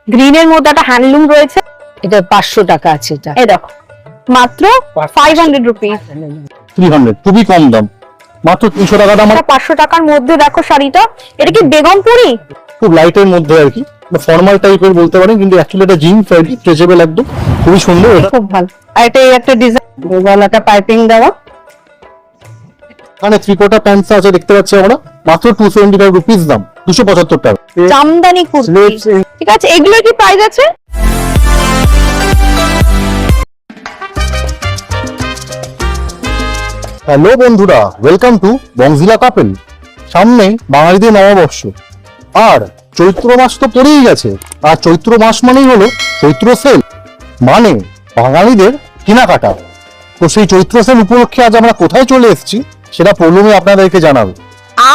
গ্রিনের মধ্যে একটা হ্যান্ডলুম রয়েছে, এটা 500 টাকা আছে। এটা এই দেখো মাত্র 500 রুপিস। 300 খুবই কম দাম, মাত্র 300 টাকা দাম। 500 টাকার মধ্যে দেখো শাড়িটা, এটা কি বেগমপুরি? খুব লাইটের মধ্যে আর কি, ফর্মাল টাইপের বলতে পারেন, কিন্তু অ্যাকচুয়ালি এটা জিন ফ্যাব্রিক, স্ট্রেচেবল একদম, খুবই সুন্দর। এটা খুব ভালো। আর এটা এই একটা ডিজাইন, গলাটা পাইপিং দেওয়া, এখানে ত্রিকোটা প্যান্টস আছে দেখতে পাচ্ছি আমরা, মাত্র 275 রুপিস দাম, 275 টাকা। জামদানি কুর্তি। ঠিক আছে, এগুলোর কি প্রাইস আছে? হ্যালো বন্ধুরা, ওয়েলকাম টু বংজিলা কাপেল। সামনে বাঙালিদের নববর্ষ, আর চৈত্র মাস তো পড়েই গেছে। আর চৈত্র মাস মানেই হলো চৈত্র সেল, মানে বাঙালিদের কেনাকাটা। তো সেই চৈত্র সেল উপলক্ষে আজ আমরা কোথায় চলে এসেছি সেটা প্রলমে আপনাদেরকে জানাবো।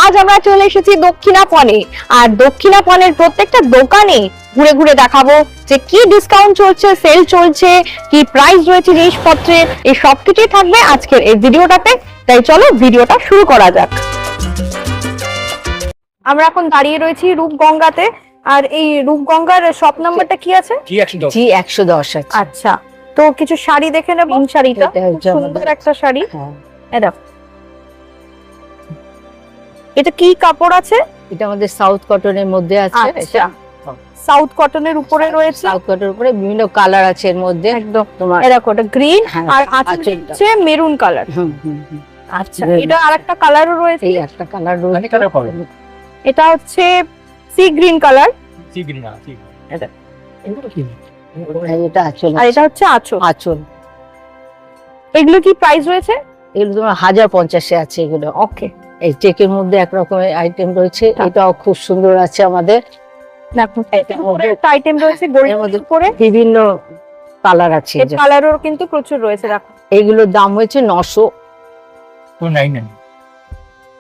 আজ আমরা চলে এসেছি দক্ষিণাপনে, আর দক্ষিণাপনের প্রত্যেকটা দোকানে ঘুরে ঘুরে দেখাবো যে কি ডিসকাউন্ট চলছে, সেল চলছে, কি প্রাইস রয়েছে জিনিসপত্রে, এই সবকিছুই থাকবে আজকের এই ভিডিওটাতে। তাই চলো ভিডিওটা শুরু করা যাক। আমরা এখন দাঁড়িয়ে রয়েছি রূপগঙ্গাতে, আর এই রূপগঙ্গার শপ নাম্বারটা কি আছে? জি 110 আছে। আচ্ছা, তো কিছু শাড়ি দেখে নেব। শাড়িটা এটা হচ্ছে খুব সুন্দর আমাদের- একটা শাড়ি। হ্যাঁ, এই দেখো, এটা কি কাপড় আছে? এটা আমাদের সাউথ কটনের মধ্যে আছে। আচ্ছা, সাউথ কটনের উপরে রয়েছে, সাউথ কটনের উপরে বিভিন্ন কালার আছে এর মধ্যে। একদম তোমার এই দেখো, এটা গ্রিন হ্যাঁ, আর আঁচল আঁচলটা। হচ্ছে মেরুন কালার। আচ্ছা, Green। এটা আরেকটা কালারও রয়েছে, এই একটা কালার রয়েছে। এটা হচ্ছে সি গ্রিন কালার, এটা আঁচল, আর এটা হচ্ছে আঁচল। আঁচল। এগুলো কি প্রাইস রয়েছে? এগুলো তোমার 1050 আছে এগুলো। ওকে, এই চেকের মধ্যে একরকমের আইটেম রয়েছে, এটাও খুব সুন্দর আছে আমাদের। দেখো একটা আইটেম রয়েছে গরিবের এর মধ্যে উপরে, বিভিন্ন কালার আছে। এর কালারও কিন্তু প্রচুর রয়েছে। দেখো এইগুলোর দাম হয়েছে 900।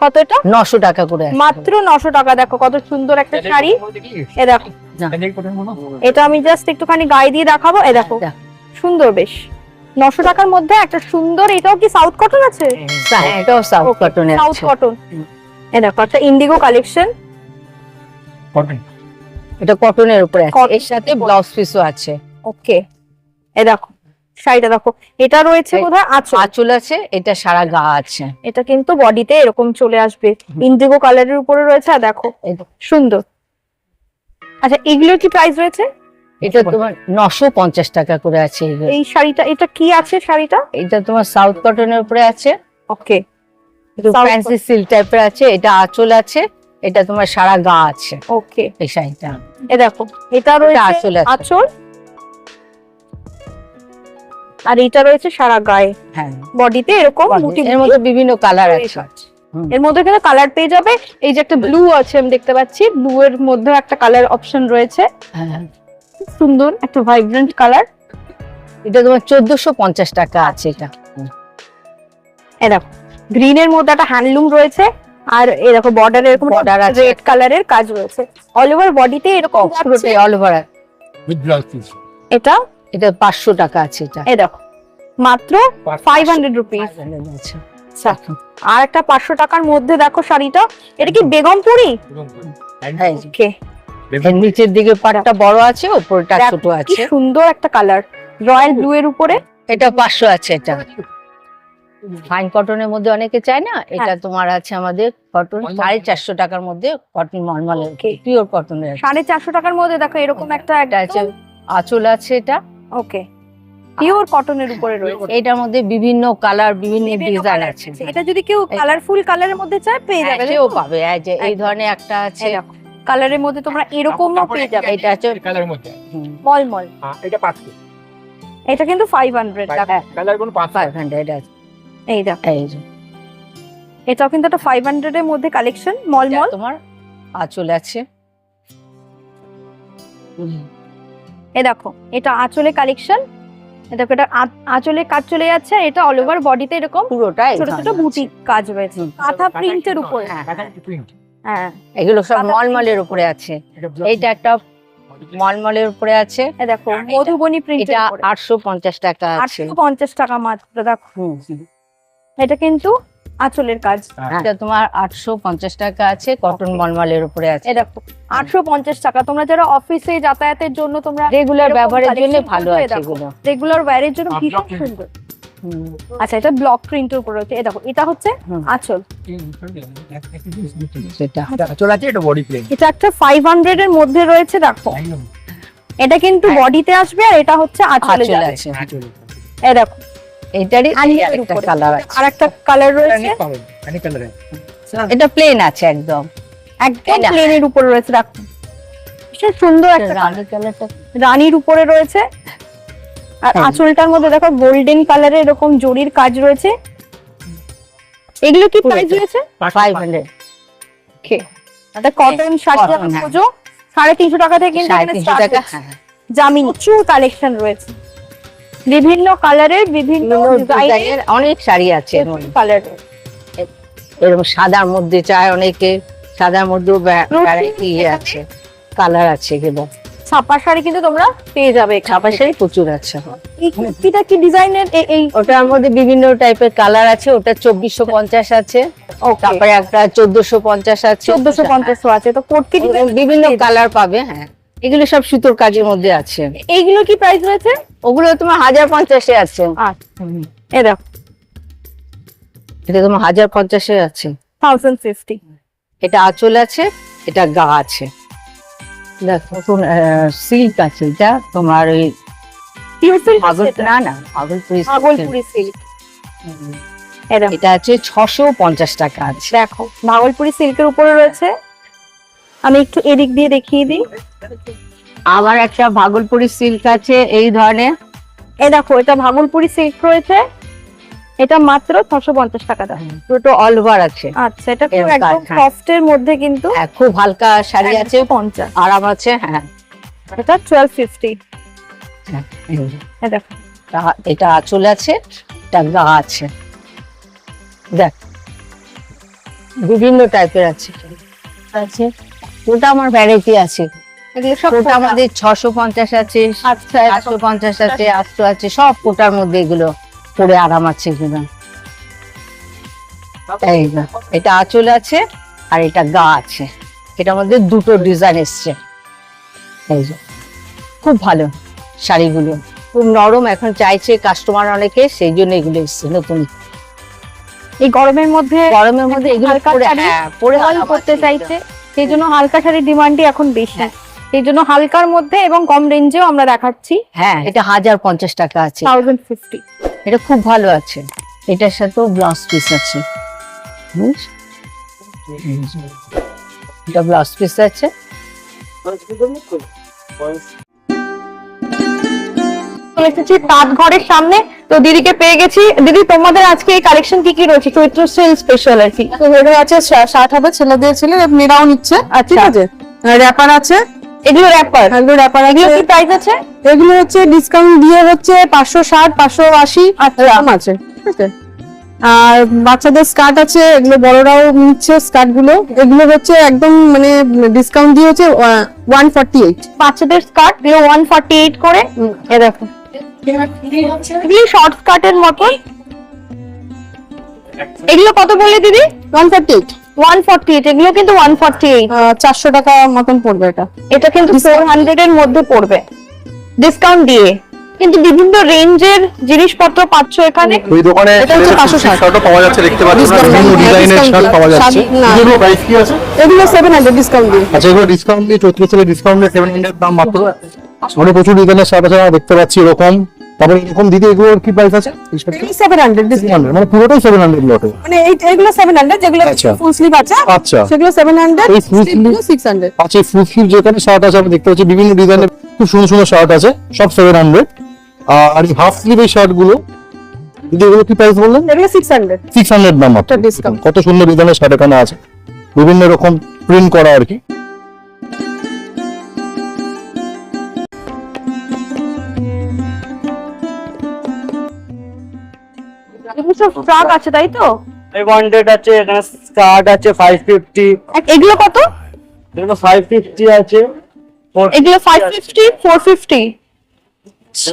কত এটা? 900 টাকা করে আছে। মাত্র 900 টাকা। দেখো কত সুন্দর একটা শাড়ি। এ দেখো, এটা আমি জাস্ট একটুখানি গায়ে দিয়ে দেখাবো। এ দেখো, দেখ। সুন্দর বেশ। 900 টাকার মধ্যে একটা সুন্দর, এটাও কি সাউথ কটন আছে? হ্যাঁ, এটাও সাউথ কটনের সাউথ আছে। কটন। এ দেখো একটা ইন্ডিগো কালেকশন, এটা কটনের উপরে আছে, Cotton এর সাথে ব্লাউজ পিসও আছে। ওকে। এ দেখো শাড়িটা দেখো, এটা রয়েছে এই- বোধহয় আঁচল। আঁচল আছে, এটা সারা গা আছে। এটা কিন্তু বডিতে এরকম চলে আসবে, ইন্ডিগো কালারের উপরে রয়েছে। আর দেখো এই দেখো, সুন্দর। আচ্ছা, এগুলোর কি প্রাইস রয়েছে? এটা তোমার 950 টাকা করে আছে এগুলো। এই শাড়িটা, এটা কি আছে শাড়িটা? এটা তোমার সাউথ কটনের উপরে আছে, ওকে, ফ্যান্সি সিল্ক টাইপের আছে। এটা আঁচল আছে, এটা তোমার সারা গা আছে ওকে। এই শাড়িটা। এ দেখো, এটা রয়েছে আঁচল আছে। আঁচল, আর এটা রয়েছে সারা গায়ে, হ্যাঁ, বডিতে এরকম বুটি এর মধ্যে বিভিন্ন কালার আছে। এর মধ্যে কিন্তু কালার পেয়ে যাবে। এই যে একটা ব্লু আছে আমি দেখতে পাচ্ছি, ব্লু এর মধ্যে একটা কালার অপশন রয়েছে, হ্যাঁ, খুব সুন্দর একটা ভাইব্রেন্ট কালার। এটা তোমার 1450 টাকা আছে এটা। এ দেখো, গ্রিন এর মধ্যে একটা হ্যান্ডলুম রয়েছে, আর এই দেখো বর্ডারে এরকম Border আছে। রেড কালারের কাজ রয়েছে, অল ওভার বডিতে এরকম যাচ্ছে। পুরোটাই অল ওভার। এটা এটা 500 টাকা আছে এটা। এই দেখো মাত্র 500 রুপিস। আচ্ছা, আচ্ছা, আর একটা 500 টাকার মধ্যে দেখো শাড়িটা, এটা কি বেগমপুরি? হ্যাঁ, ওকে, এর নিচের দিকে পাটটা বড় আছে, উপরটা ছোট কি আছে। সুন্দর একটা কালার, রয়্যাল ব্লু এর উপরে। এটা 500 আছে। এটা ফাইন কটনের মধ্যে অনেকে চায় না, এটা তোমার আছে আমাদের কটন 450 টাকার মধ্যে, কটন নরমাল Okay. পিওর কটনের। 450 টাকার মধ্যে দেখো এরকম একটা এটা আছে আঁচল আছে, এটা ওকে, পিওর কটনের উপরে রয়েছে। এটার মধ্যে বিভিন্ন কালার, বিভিন্ন ডিজাইন আছে। এটা যদি কেউ কালারফুল কালারের মধ্যে চায় পেয়ে যাবে, সেও পাবে। এই যে এই ধরনের একটা আছে, কালারের মধ্যে তোমরা এরকমও পেয়ে যাবে। এটা আছে কালারের মধ্যে মলমল, এটা 500 এটা কিন্তু 500 টাকা। কালার কোন 500 500 আছে। এই দেখো, এই যে এটাও কিন্তু একটা 500 এর মধ্যে কালেকশন, এটা মলমল। তোমার আঁচল আছে। এই দেখো, এটা আঁচলে কালেকশন। দেখো, এটা আঁচলে কাজ চলে যাচ্ছে, এটা অল ওভার বডিতে এরকম পুরোটাই ছোট ছোট বুটি কাজ রয়েছে, কাঁথা প্রিন্টের উপরে। প্রিন্ট হ্যাঁ, এগুলো সব কাঁথা মলমলের উপরে আছে। এইটা একটা মলমলের উপরে আছে, এই দেখো মধুবনী প্রিন্টের এটা উপরে 850 টাকা আছে। 850 টাকা মাত্র। দেখো, হুম, এটা কিন্তু আঁচলের কাজ। এটা তোমার 850 টাকা আছে, কটন মলমলের উপরে আছে। এ দেখো 850 টাকা। তোমরা যারা অফিসে যাতায়াতের জন্য তোমরা রেগুলার ব্যবহারের জন্য ভালো আছে এগুলো। রেগুলার ওয়্যারের জন্য ভীষণ সুন্দর। আচ্ছা, এটা ব্লক প্রিন্টের উপর রয়েছে। এই দেখো, এটা হচ্ছে আঁচল। সেটা চলে আছে, এটা বডি প্লেন। এটা একটা 500 এর মধ্যে রয়েছে। দেখো, এটা কিন্তু বডিতে আসবে, আর এটা হচ্ছে আঁচলে আঁচল যাবে। আছে। এই দেখো, এটারই আঁচলের আরেকটা উপরে। কালার আছে। আরেকটা কালার রয়েছে, অনেক কালার এটা প্লেন আছে একদম। একদম এটা। প্লেনের উপরে রয়েছে। দেখো, ভীষণ সুন্দর একটা রানী কালারটা রানীর উপরে রয়েছে। আর হ্যাঁ। আঁচলটার মধ্যে দেখো গোল্ডেন কালারের এরকম জরির কাজ রয়েছে। এগুলো কি প্রাইস রয়েছে? 500 ওকে, এটা কটন শাড়ি Cotton, হ্যাঁ। খোঁজো 350 টাকা থেকে কিন্তু এখানে 350 start টাকা। হচ্ছে। হ্যাঁ, জামিন প্রচুর কালেকশন রয়েছে, বিভিন্ন কালারের, বিভিন্ন ডিজাইনের, ডিজাইনের অনেক শাড়ি আছে এর মধ্যে। কালারের। এরকম সাদার মধ্যে চায় অনেকে, সাদার মধ্যেও ভ্যারাইটি আছে, কালার আছে এগুলো। ছাপা শাড়ি কিন্তু তোমরা পেয়ে যাবে এখানে। ছাপা শাড়ি প্রচুর আছে। এই কুর্তিটা কি ডিজাইনের? এই ওটার মধ্যে বিভিন্ন টাইপের কালার আছে। ওটা 2450 আছে, তারপরে একটা 1450 আছে, 1450 আছে। তো কুর্তি বিভিন্ন কালার পাবে। হ্যাঁ, এগুলো সব সুতোর কাজের মধ্যে আছে। এইগুলো কি প্রাইস রয়েছে? ওগুলো তোমার 1050 আছে। আচ্ছা, এই দেখো এটা তোমার 1050 আছে। 1050। এটা আঁচল আছে, এটা গা আছে। সিল্ক আছে, এটা তোমার ওই পিওর সিল্ক না না ভাগলপুরি silk। ভাগলপুরি সিল্ক। এই দেখো, এটা আছে 650 টাকা আছে। দেখো ভাগলপুরি সিল্কের উপরে রয়েছে। আমি একটু এদিক দিয়ে দেখিয়ে দিই। আবার একটা ভাগলপুরি সিল্ক আছে এই ধরনের। এই দেখো, এটা ভাগলপুরি সিল্ক রয়েছে। এটা মাত্র 650 টাকা দাম। দুটো অল ওভার আছে। আচ্ছা, এটা খুব এরকম একদম কাজ, হ্যাঁ। সফট এর মধ্যে কিন্তু হ্যাঁ, খুব হালকা শাড়ি আছে, 50। আরাম আছে। হ্যাঁ, এটা 1250। হ্যাঁ, এই দেখো, এটা আঁচল আছে, এটা গা আছে। দেখ, বিভিন্ন টাইপের আছে। ওটা আমার ভ্যারাইটি আছে। এগুলো সব ওটা আমাদের 650 আছে, আচ্ছা, 750 আছে, 800 আছে, সব কোটার মধ্যে এগুলো পরে আরাম আছে এগুলো। এই যে, এটা আঁচল আছে আর এটা গা আছে। এটার মধ্যে দুটো ডিজাইন এসছে। এই যে, খুব ভালো শাড়িগুলো, খুব নরম। এখন চাইছে কাস্টমার অনেকে, সেই জন্য এগুলো এসছে নতুন। এই গরমের মধ্যে এগুলো হালকা পরে, শাড়ি হ্যাঁ, পরে পরে আরাম করতে আছে চাইছে, এগুলো। সেই জন্য হালকা শাড়ির ডিমান্ডই এখন বেশি। সেই জন্য হালকার মধ্যে এবং কম রেঞ্জেও আমরা দেখাচ্ছি। হ্যাঁ, এটা 1050 টাকা আছে। 1050। এটা খুব ভালো আছে। এটার সাথেও ব্লাউজ পিস আছে। এটা ব্লাউজ পিস আছে। চলে এসেছি তাঁত ঘরের সামনে। তো দিদিকে পেয়ে গেছি। দিদি, তোমাদের আজকে এই কালেকশন কি কি রয়েছে? চৈত্র সেল স্পেশাল আর কি। তো এটা আছে শার্ট হবে ছেলেদের, মেয়েরাও নিচ্ছে। ঠিক আছে, র্যাপার আছে, এগুলো র্যাপার, এগুলো র্যাপার এগুলো আছে। কি প্রাইস আছে? এগুলো হচ্ছে ডিসকাউন্ট দিয়ে হচ্ছে 560, 580 এরকম আছে। ঠিক আছে, আর বাচ্চাদের স্কার্ট আছে, এগুলো বড়রাও নিচ্ছে স্কার্ট গুলো। এগুলো হচ্ছে একদম মানে ডিসকাউন্ট দিয়ে হচ্ছে 148। বাচ্চাদের স্কার্ট এগুলো 148 করে। এ দেখো, এগুলো শর্ট স্কার্টের মতো। এগুলো কত বললে দিদি? 148, 148। এগুলো কিন্তু 148। 400 টাকা মতন পড়বে এটা। এটা কিন্তু 400 এর মধ্যে পড়বে ডিসকাউন্ট দিয়ে। কিন্তু বিভিন্ন রেঞ্জের জিনিসপত্র পাচ্ছ এখানে। ওই দোকানে এটা হচ্ছে 560 শার্টও পাওয়া যাচ্ছে, দেখতে পাচ্ছেন না, Discount, বিভিন্ন ডিজাইনের discount শার্ট পাওয়া যাচ্ছে। না। এগুলো প্রাইস কি আছে? এগুলো 700 ডিসকাউন্ট দিয়ে। আচ্ছা, এগুলো ডিসকাউন্ট দিয়ে, চৈত্র সেলে ডিসকাউন্ট দিয়ে 700 দাম মাত্র। মানে প্রচুর ডিজাইনের শার্ট আছে, আমরা দেখতে পাচ্ছি এরকম। তারপরে এরকম দিদি, এগুলোর কি প্রাইস আছে? এগুলো 700 ডিসকাউন্ট। 700, মানে পুরোটাই 700 লটে। মানে এইগুলো 700, যেগুলো আচ্ছা। ফুল স্লিভ আছে আচ্ছা, সেগুলো 700, এই full স্লিভ গুলো 600। আচ্ছা, এই ফুল স্লিভ যেখানে শার্ট আছে আমরা দেখতে পাচ্ছি, বিভিন্ন ডিজাইনের খুব সুন্দর সুন্দর শার্ট আছে, সব 700। আর এই হাফ স্লিভ এই শার্ট গুলো দিদি, এগুলো কি প্রাইস বললেন? এগুলো 600। 600 দাম মাত্র। এটা discount। কত সুন্দর ডিজাইনের শার্ট এখানে আছে, বিভিন্ন রকম প্রিন্ট করা আর কি। এগুলো সব ফ্রক আছে, তাই তো? 500 আছে, এখানে স্কার্ট আছে 550, এগুলো কত? এগুলো 550 আছে, এগুলো 550, 450,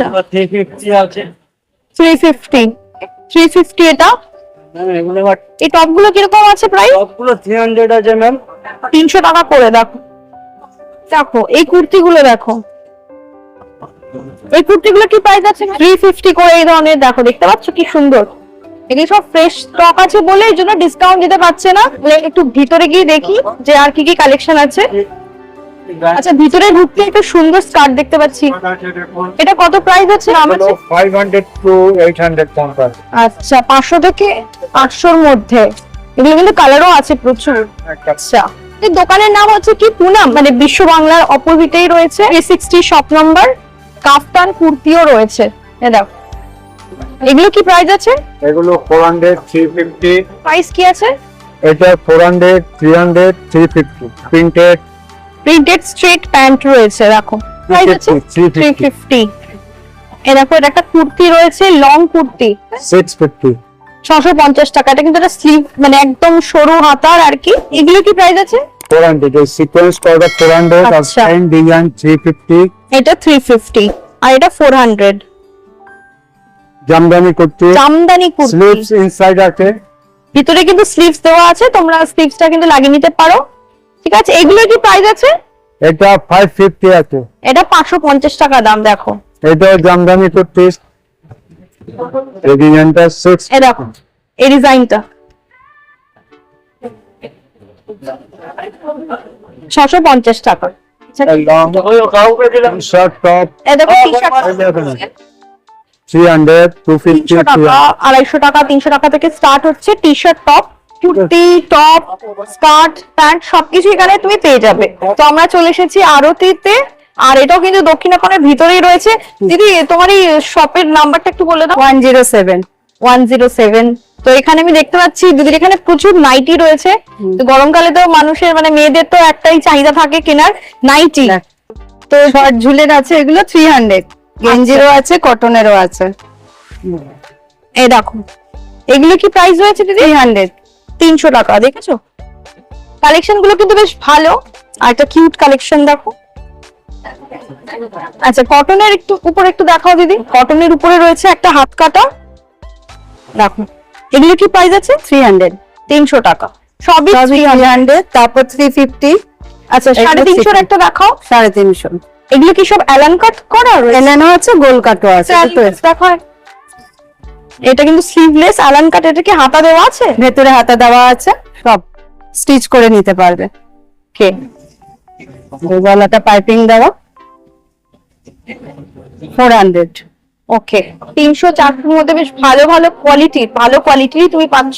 এগুলো 350 আছে, 350। 350 এটা। ম্যাম এগুলো আবার এই টপ গুলো কিরকম আছে প্রাইস? সবগুলো 300 আছে ম্যাম। 300 টাকা করে। দেখো দেখো এই কুর্তি গুলো দেখো, এই কুর্তি গুলো কি প্রাইস আছে? 350 করে এই ধরনের। দেখো দেখতে পাচ্ছ কি সুন্দর, এগুলি সব ফ্রেশ স্টক আছে বলে এই জন্য ডিসকাউন্ট দিতে পারছে না। একটু ভিতরে গিয়ে দেখি যে আর কি কি কালেকশন আছে। আচ্ছা ভিতরে ঢুকতে একটা সুন্দর স্কার্ট দেখতে পাচ্ছি, এটা কত প্রাইস আছে? দাম আছে 500 to 800 পর্যন্ত। আচ্ছা 500 থেকে 800 এর মধ্যে। এগুলো কিন্তু কালারও আছে প্রচুর। আচ্ছা এই দোকানের নাম হচ্ছে কি পুনাম, মানে বিশ্ব বাংলার অপোজিটেই রয়েছে। 360 শপ নাম্বার। কাফতান কুর্তিও রয়েছে। এ দেখো এগুলো কি প্রাইস আছে? এগুলো 400, 350, প্রাইস কি আছে? এটা 400, 300, 350 প্রিন্টেড। প্রিন্টেড স্ট্রেট প্যান্ট রয়েছে। দেখো প্রাইস আছে 350। এই দেখো এটা একটা কুর্তি রয়েছে, লং কুর্তি 650, 650 টাকা। এটা কিন্তু একটা স্লিভ, মানে একদম সরু হাতার আর কি। এগুলো কি প্রাইস আছে? 400 এই সিকোয়েন্স করা 400 আর আচ্ছা। Pant design 350। এটা 350 আর এটা 400। জামদানি করতে জামদানি কুর্তি, স্লিভস ইনসাইড আছে। ভিতরে কিন্তু স্লিভস দেওয়া আছে, তোমরা স্লিভসটা কিন্তু লাগিয়ে নিতে পারো। ঠিক আছে, এগুলো কি প্রাইস আছে? এটা 550 আছে। এটা 550 টাকা দাম। দেখো এটা জামদানি করতে এই ডিজাইনটা 6। এই দেখো এই ডিজাইনটা 650 টাকা। লং ওই কাউকে দিলাম শর্ট টপ এই দেখো টি-শার্ট 300, 250, 300 টাকা, 250 টাকা, 300 টাকা থেকে স্টার্ট হচ্ছে। T-shirt, top, kurti, top, skirt, pant সবকিছু এখানে তুমি পেয়ে যাবে। তো আমরা চলে এসেছি আরতিতে, আর এটাও কিন্তু দক্ষিণাপনের ভিতরেই রয়েছে। দিদি তোমার এই শপের নাম্বারটা একটু বলে দাও। 107। 107। তো এখানে আমি দেখতে পাচ্ছি দিদির এখানে প্রচুর নাইটি রয়েছে। তো গরমকালে তো মানুষের মানে মেয়েদের তো একটাই চাহিদা থাকে কেনার, নাইটি। তো শর্ট ঝুলের আছে এগুলো 300, গেঞ্জিরও আছে, কটনেরও আছে। এই দেখো এগুলো কি প্রাইস রয়েছে দিদি? 300। 300 টাকা। দেখেছো কালেকশন গুলো কিন্তু বেশ ভালো, আর একটা কিউট কালেকশন দেখো। আচ্ছা কটনের একটু উপরে একটু দেখাও দিদি। কটনের উপরে রয়েছে একটা হাত কাটা, দেখো এগুলো কি প্রাইস আছে? 300। 300 টাকা সবই। 300, তারপর 350। আচ্ছা 350 একটা দেখাও। 350। এগুলো কি সব অ্যালান কাট করা রয়েছে? এলানো আছে, গোল কাটও আছে। দেখো এটা কিন্তু স্লিভলেস অ্যালান কাট। এটা কি হাতা দেওয়া আছে? ভেতরে হাতা দেওয়া আছে, সব স্টিচ করে নিতে পারবে। কে গলাটা পাইপিং দেওয়া 400। ওকে 300-400 মধ্যে বেশ ভালো ভালো কোয়ালিটির তুমি পাচ্ছ।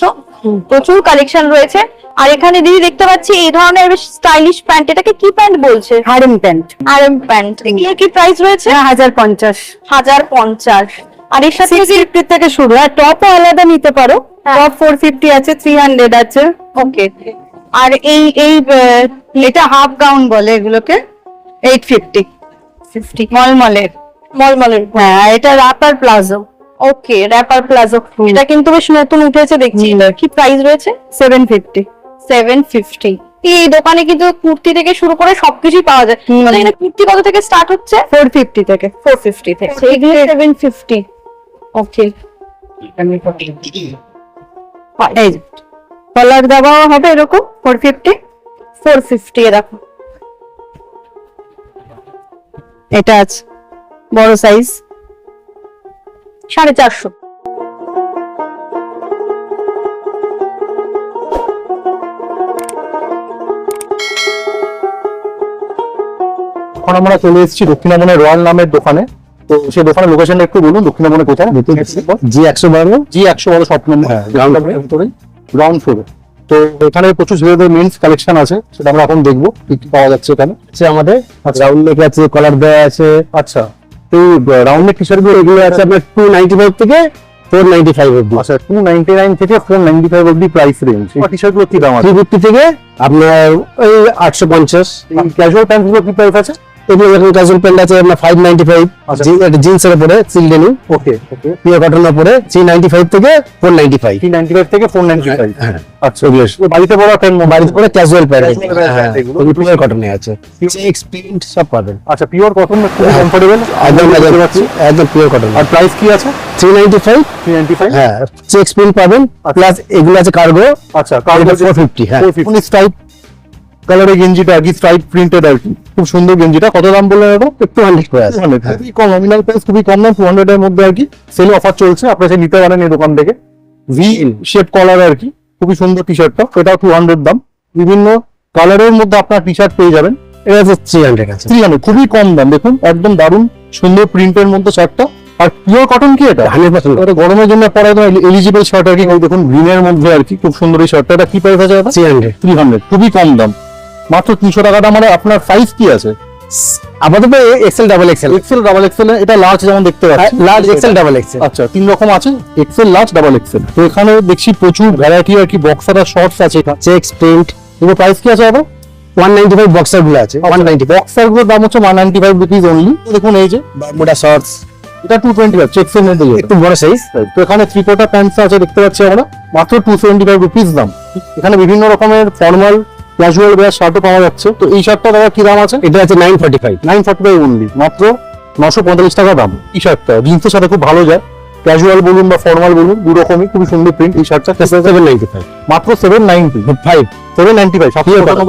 প্রচুর কালেকশন রয়েছে। আর এখানে দিদি দেখতে পাচ্ছি এই ধরনের বেশ স্টাইলিশ প্যান্ট। এটাকে কি প্যান্ট বলছে? হারিম প্যান্ট। RM pant. এগুলোর কি প্রাইস রয়েছে? 1050। 1050। আর এর সাথে 650 থেকে শুরু। আর টপও আলাদা নিতে পারো। টপ 450 আছে, 300 আছে। ওকে। আর এই এই এটা হাফ গাউন বলে এগুলোকে, 850। 50 মলমলের। মলমলের। হ্যাঁ, এটা রাপার প্লাজো। ওকে র্যাপার প্লাজো। এটা কিন্তু বেশ নতুন উঠেছে দেখছি। কি প্রাইস রয়েছে? 750। 750। এই দোকানে কিন্তু কুর্তি থেকে শুরু করে সবকিছুই পাওয়া যায়। মানে এখানে কুর্তি কত থেকে স্টার্ট হচ্ছে? 450 থেকে। 450 থেকে। এগুলো 750। ওকে এই কলার দেওয়াও হবে এরকম 450। 450 এ দেখো এটা আছে বড় সাইজ 450। এখন আমরা চলে এসেছি দক্ষিণামনের রয়্যাল নামের দোকানে। তো সেই দোকানের লোকেশনটা একটু বলুন, দক্ষিণামনে কোথায়? G112। G112 shop number, ground ফ্লোরে। তো এখানে প্রচুর ছেলেদের মেন্স কালেকশন আছে, সেটা আমরা এখন দেখবো কি কি পাওয়া যাচ্ছে এখানে। আমাদের রাউন্ড নেক আছে, কলার দেওয়া আছে। আচ্ছা, তো রাউন্ড নেক টি শার্ট গুলো এগুলো আছে আপনার 295 থেকে 495 অবধি। আচ্ছা 299 থেকে 495 অবধি প্রাইস রেঞ্জ। টি শার্ট গুলো কি দাম আছে? 350 থেকে আপনার ওই 850। ক্যাজুয়াল প্যান্ট গুলো কি প্রাইস আছে? এগুলো যখন ক্যাজুয়াল প্যান্ট আছে আপনার 595, আচ্ছা। জিন্সের উপরে চিলড্রেনি, ওকে ওকে, পিওর কটনের উপরে 395 থেকে 495। 395 থেকে 495। হ্যাঁ, আচ্ছা, বাড়িতে পরা প্যান্ট, বাড়িতে পরে ক্যাজুয়াল প্যান্ট, Casual pant হ্যাঁ, এগুলো। ওগুলো পিওর কটনে আছে, চেক্স প্রিন্ট সব পাবেন। আচ্ছা, পিওর কটন, খুবই কমফোর্টেবল, একদম একদম পিওর কটন। আর প্রাইস কি আছে? 395, 395। হ্যাঁ, চেক্স প্রিন্ট পাবেন, প্লাস এগুলো আছে কার্গো, আচ্ছা, এটা 450, হ্যাঁ। স্ট্রাইপ কালারের গেঞ্জিটা আর কি, স্ট্রাইপ প্রিন্টেড আর কি, খুব সুন্দর গেঞ্জিটা। কত দাম বললেন এটা? 200 করে আছে। 200, খুবই কম, নমিনাল প্রাইস খুবই কম দাম, 200 এর মধ্যে আর কি সেল অফার চলছে, আপনারা নিতে পারেন এই দোকান থেকে। ভি শেপ কলার আর কি, খুবই সুন্দর টি শার্টটা, এটাও 200 দাম। বিভিন্ন কালারের মধ্যে আপনার টি শার্ট পেয়ে যাবেন। এটা হচ্ছে 300 আছে। 300, খুবই কম দাম, দেখুন একদম দারুণ সুন্দর প্রিন্টের মধ্যে শার্টটা। আর পিওর কটন কি এটা? 100%। এটা গরমের জন্য পরা একদম এলিজিবল শার্ট আর কি, এই দেখুন গ্রিনের মধ্যে আর কি, খুব সুন্দর এই শার্টটা। এটা কি প্রাইস আছে এটা? 300। 300, খুবই কম দাম, মাত্র 300 টাকা দাম। মানে আপনার সাইজ কি আছে? আপাতত XL double XL, XL, double XL, এটা লার্জ যেমন দেখতে পাচ্ছি। Large XL double XL. আচ্ছা, 3 রকম আছে, এক্সেল, লার্জ, ডাবল এক্সেল। তো এখানে দেখছি প্রচুর ভ্যারাইটি আর কি, বক্সার আর শর্টস আছে। চেক্স প্রিন্ট, এগুলো প্রাইস কি আছে দাদা? 195 বক্সার গুলো আছে, 195। বক্সার গুলোর দাম হচ্ছে 195 রুপিস অনলি। দেখুন এই যে বারমুডা শর্টস, এটা 225 চেক্স এর মধ্যে, একটু বড় সাইজ। তো এখানে 3/4 প্যান্টস আছে দেখতে পাচ্ছি আমরা, মাত্র 275 রুপিস দাম। এখানে বিভিন্ন রকমের ফর্মাল ক্যাজুয়াল ওয়্যার শার্টও পাওয়া যাচ্ছে। তো এই শার্টটা দাদা কি দাম আছে? এটা আছে 945। 945 অনলি, মাত্র 945 টাকা দাম টি শার্টটা। জিন্সের সাথে খুব ভালো যায়, ক্যাজুয়াল বলুন বা ফর্মাল বলুন, দু রকমই খুবই সুন্দর প্রিন্ট। এই শার্টটা 795, মাত্র 795, 795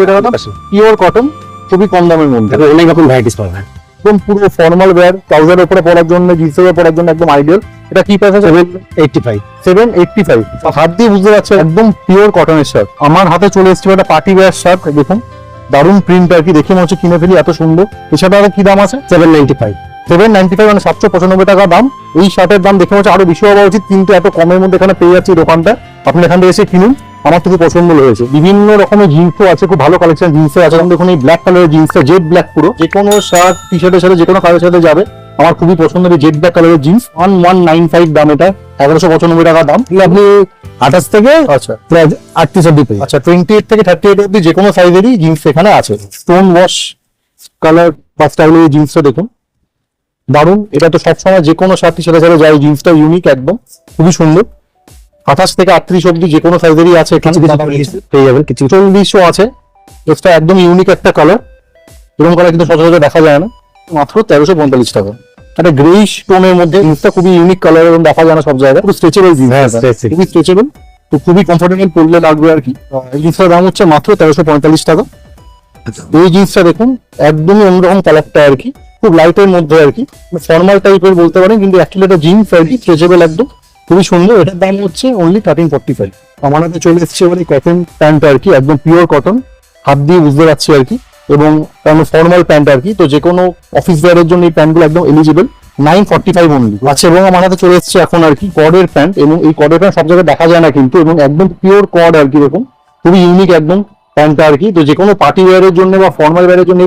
টাকা দাম, পিওর কটন, খুবই কম দামের মধ্যে। অনেক রকম ভ্যারাইটিস পাবেন। একদম পুরো ফর্মাল ওয়্যার, ট্রাউজারের উপরে পরার জন্য, জিন্সের উপরে পরার জন্য একদম আইডিয়াল। এটা কি প্রাইস আছে? 785। 785, হাত দিয়ে বুঝতে পারছেন একদম পিওর কটনের শার্ট। আমার হাতে চলে এসেছে একটা পার্টি ওয়্যার শার্ট, দেখুন দারুণ প্রিন্ট আর কি, দেখে মনে হচ্ছে কিনে ফেলি, এত সুন্দর। এছাড়া আর কি দাম আছে? 795। 795, মানে 795 টাকা দাম। এই শার্টের দাম দেখে হচ্ছে আরো বেশি হওয়া উচিত, কিন্তু এত কমের মধ্যে এখানে পেয়ে যাচ্ছি দোকানটা। আপনি এখান থেকে এসে কিনুন, আমার খুবই পছন্দ হয়েছে। বিভিন্ন রকমের জিন্সও আছে, খুব ভালো কালেকশন জিন্সের আছে। দেখুন এই ব্ল্যাক কালারের জিন্সটা, জেড ব্ল্যাক পুরো, যে কোনো শার্ট টি শার্টের সাথে যে কোনো কালারের সাথে যাবে। আমার খুবই পছন্দের এই জেড ব্ল্যাক কালারের জিন্স, 1195 দাম, এটা 1195 টাকা দাম। আপনি 28 থেকে আচ্ছা প্রায় 38 অব্দি পেয়ে যাবেন। আচ্ছা, 28 থেকে 38 অব্দি যে কোনো সাইজেরই জিন্স এখানে আছে। স্টোন ওয়াশ কালার বা স্টাইলের এই জিন্সটা দেখুন দারুন। এটা তো সবসময় যে কোনো শার্ট টি শার্টের সাথে যায়, জিন্সটা ইউনিক একদম, খুবই সুন্দর। 28 থেকে 38 অব্দি যে কোনো সাইজেরই আছে এখানে, পেয়ে যাবেন কিছু। 40ও আছে। এটা একদম ইউনিক একটা কালার, এরকম কালার কিন্তু সচরাচর দেখা যায় না। মাত্র 1345 টাকা। একটা গ্রেইশ টোনের মধ্যে জিন্সটা খুবই ইউনিক কালার, এবং দেখা যায় না সব জায়গায়। পুরো স্ট্রেচেবল জিন্স, stretchable। খুবই স্ট্রেচেবল, তো খুবই কমফোর্টেবল, পরলে লাগবে আর কি। এই জিন্সটার দাম হচ্ছে মাত্র 1345 টাকা। এই জিন্সটা দেখুন একদমই অন্যরকম কালারটা আর কি, খুব লাইটের মধ্যে আর কি, ফর্মাল টাইপের বলতে পারেন, কিন্তু অ্যাকচুয়ালি এটা জিন্স আর কি, স্ট্রেচেবল একদম, খুবই সুন্দর। এটার দাম হচ্ছে অনলি 1345। আমার হাতে চলে এসেছে এবারে কটন প্যান্ট আর কি, একদম পিওর কটন, হাত দিয়ে বুঝতে পারছি আর কি, এবং ফর্মাল প্যান্ট আর কি। তো যে কোনো অফিস ওয়্যারের জন্য এই প্যান্টগুলো একদম এলিজিবল, 945 অনলি। আচ্ছা, এবং আমার হাতে চলে এসেছে এখন আর কি কর্ডের প্যান্ট, এবং এই কর্ডের প্যান্ট সব জায়গায় দেখা যায় না কিন্তু, এবং একদম পিওর কর্ড আর কি, দেখুন খুবই ইউনিক একদম প্যান্টটা আর কি। তো যে কোনো পার্টি ওয়্যারের জন্য বা ফর্মাল ওয়্যারের জন্য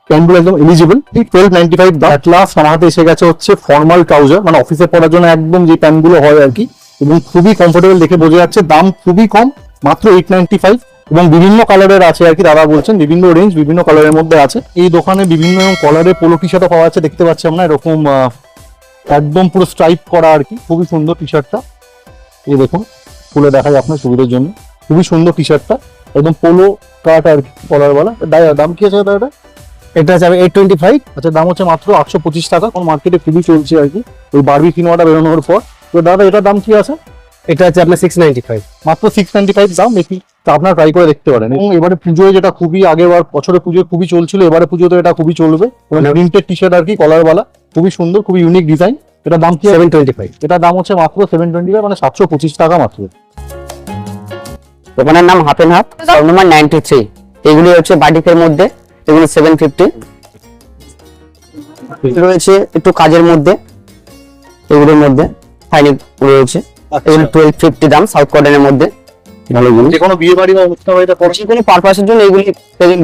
প্যান্টগুলো একদম এলিজিবল। 1295 দাম। অ্যাট লাস্ট আমার হাতে এসে গেছে হচ্ছে ফর্মাল ট্রাউজার, মানে অফিসে পরার জন্য একদম যে প্যান্টগুলো হয় আর কি, এবং খুবই কমফোর্টেবল, দেখে বোঝা যাচ্ছে। দাম খুবই কম, মাত্র 895, এবং বিভিন্ন কালারের আছে আর কি, দাদা বলছেন বিভিন্ন রেঞ্জ, বিভিন্ন কালারের মধ্যে আছে। এই দোকানে বিভিন্ন কালারের পোলো টি শার্টও পাওয়া যাচ্ছে, দেখতে পাচ্ছি আমরা, এরকম একদম পুরো স্ট্রাইপ করা আর কি, খুবই সুন্দর টি শার্টটা। এই দেখুন খুলে দেখাই আপনার সুবিধার জন্য, খুবই সুন্দর টি শার্টটা, একদম পোলো কাট আর কি, কলার বলা। দাম কি আছে দাদা? এটা যাবে 825। আচ্ছা, দাম হচ্ছে মাত্র 825 টাকা, কোন মার্কেটে খুবই চলছে আর কি, ওই বারবি কিনোয়াটা বেরোনোর পর। তো দাদা এটার দাম কি আছে? এটা আছে আপনার 695। মাত্র 695 দাম। দেখি তো আপনারা ট্রাই করে দেখতে পারেন। এবং এবারে পুজোয় যেটা খুবই, আগেবার বছরের পুজোয় খুবই চলছিল, এবারে পুজোতে এটা খুবই চলবে। প্রিন্টেড টি শার্ট আর কি, কলারওয়ালা, খুবই সুন্দর, খুবই ইউনিক ডিজাইন। এটার দাম কি? 725। এটার দাম হচ্ছে মাত্র 725, মানে 725 টাকা মাত্র। দোকানের নাম half and half, shop number 93। এগুলি হচ্ছে বাটিকের মধ্যে, এগুলো 750 রয়েছে, একটু কাজের মধ্যে, এগুলোর মধ্যে ফাইনিং রয়েছে। এগুলো 1250 দাম, সাউথ কটনের মধ্যে ভালো জিনিস। যে কোনো বিয়ে বাড়ি বা অনুষ্ঠান বাড়িতে যে কোনো পারপাসের জন্য এগুলি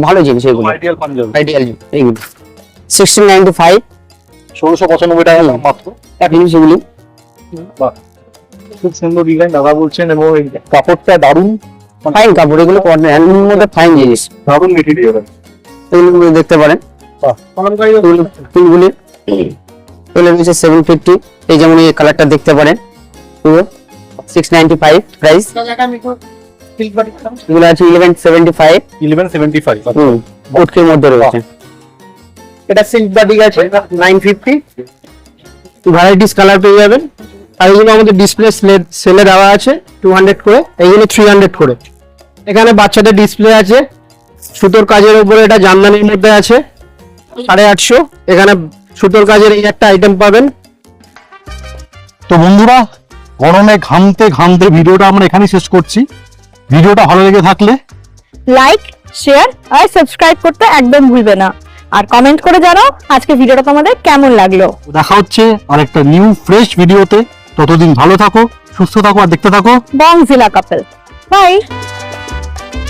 ভালো জিনিস, এগুলো আইডিয়াল পাঞ্জাবি, আইডিয়াল এইগুলো 1695 1695 টাকা দাম মাত্র। এক জিনিস এগুলি। বাহ, খুব সুন্দর ডিজাইন দাদা বলছেন, এবং এই কাপড়টা দারুণ, ফাইন কাপড়, এগুলো হ্যান্ডলুমের মধ্যে ফাইন জিনিস, দারুণ মেটেরিয়াল। এগুলো দেখতে পারেন। ফুলগুলি এগুলো রয়েছে 750। এই যেমন এই কালারটা দেখতে পারেন, পুরো 695 প্রাইস। এগুলো আছে 1175। 1175 কোটকের মধ্যে রয়েছে। এটা সিল্ক বাটিক আছে 950। ভ্যারাইটিস কালার পেয়ে যাবেন। আর এগুলো আমাদের ডিসপ্লে সেলে দেওয়া আছে 200 করে, এইগুলো 300 করে। এখানে বাচ্চাদের ডিসপ্লে আছে সুতোর কাজের উপরে, এটা জামদানির মধ্যে আছে 850। এখানে সুতোর কাজের এই একটা আইটেম পাবেন। তো বন্ধুরা, গরমে ঘামতে ঘামতে ভিডিওটা আমরা এখানেই শেষ করছি। ভিডিওটা ভালো লেগে থাকলে লাইক, শেয়ার আর সাবস্ক্রাইব করতে একদম ভুলবে না। আর কমেন্ট করে জানাও আজকে ভিডিওটা তোমাদের কেমন লাগলো। দেখা হচ্ছে আর একটা নিউ ফ্রেশ ভিডিওতে। ততদিন ভালো থাকো, সুস্থ থাকো আর দেখতে থাকো বংজিলা কাপল। বাই।